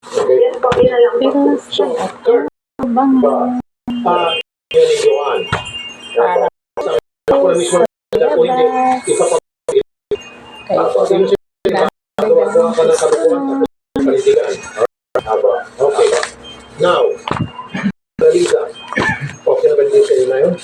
Okay? Pero So, sa Kurt, bang yun ni Joanne. para Ako na mismo, ako hindi, labas. Kaya sino sila gawa ka ng kalukuhan tapos palitigan. Okay. Now, Dalisa, okay na ba din sa'yo na yun?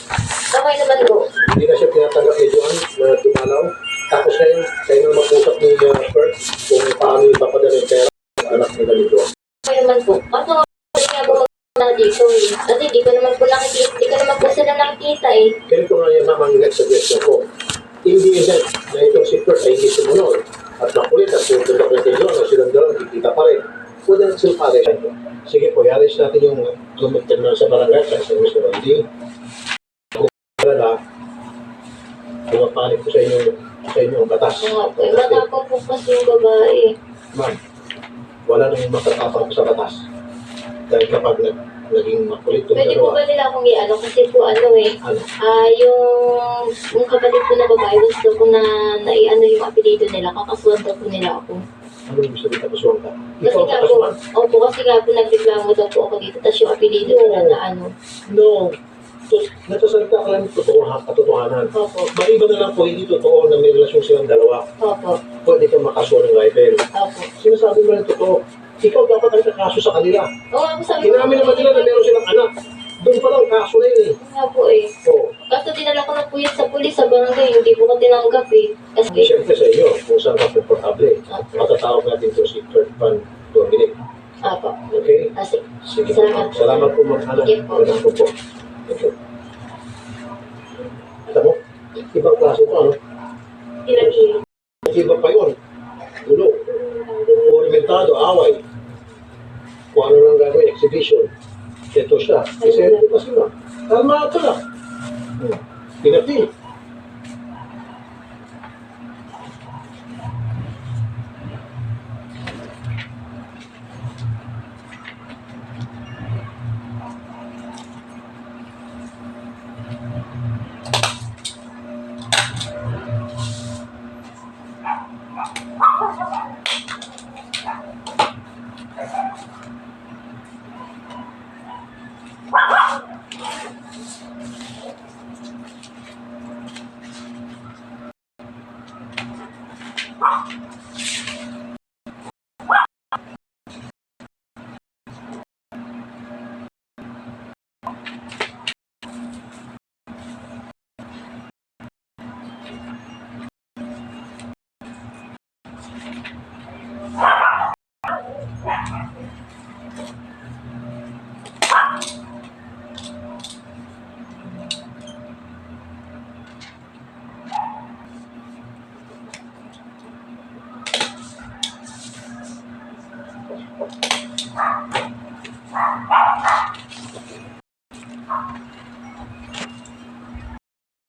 Okay naman po. Hindi na siya tinatanggap ni Joanne na dumalaw. Tapos ngayon, kayo na mag-usap ni Kurt kung paano ipapadala yung pera sa anak nila ni Joanne. Okay naman po. Kaso hindi nga po na dito eh. Kasi di ko naman po nakikita. Di ko naman po sila nakikita eh. Ganito nga yan naman ang next suggestion ko. Hindi event na itong si Kurt ay hindi sumunod at makulit at sumunod na kay Joanne na silang dalawang kikita pa rin. Pwede na sila pare. Sige po, yaris natin yung gumitin na sa barangay sa isang Mr. Randy. Pumapanik ko sa inyo ang batas. Oo po. Matapang po kasi yung babae. Ma'am, wala nang matatapang sa batas. Dahil kapag naging makulit yung Pwede po dalawa, ba nila akong i-ano? Kasi po ano eh. ano, Yung kapatid ko na babae, gusto ko na i-ano yung apelido nila. Kakasuhan daw po nila ako. ano yung gusto kita kasuhan ka? Kasi Ikaw nga po, kakasuhan? opo, kasi nga po nagreklamo daw po ako dito. Tapos yung apelido nila na ano. No. Nagsasalita ka lang katotohanan. Opo. Maliban na lang po, hindi totoo na may relasyon silang dalawa. Opo. Pwede kang makasuhan ng libel. Opo. Sinasabi mo lang totoo. Ikaw dapat ang kakaso sa kanila. Oo nga po sabi ko. Inamin naman nila na meron silang anak. Doon pa lang kaso na yun eh. Oo nga po eh. Oo. Kaso dinala ko na po yun sa pulis sa barangay. Hindi po ko tinanggap eh. Kasi, Siyempre sa inyo, kung saan ka komportable. Matatawag natin ito si Kurt Van Dominic. Opo. Okay? Kasi, Sige. Salamat. Salamat po mag-anak. Sige po. Salamat po. Thank you. Alam mo, ibang klase ito, ano? pinag-iwi. Iba pa yun. Gulo. Ormentado, away. Kung ano lang gagawin, exhibition. Ito siya. Kasi ito pa sila. Kalma ka lang. Pinapil.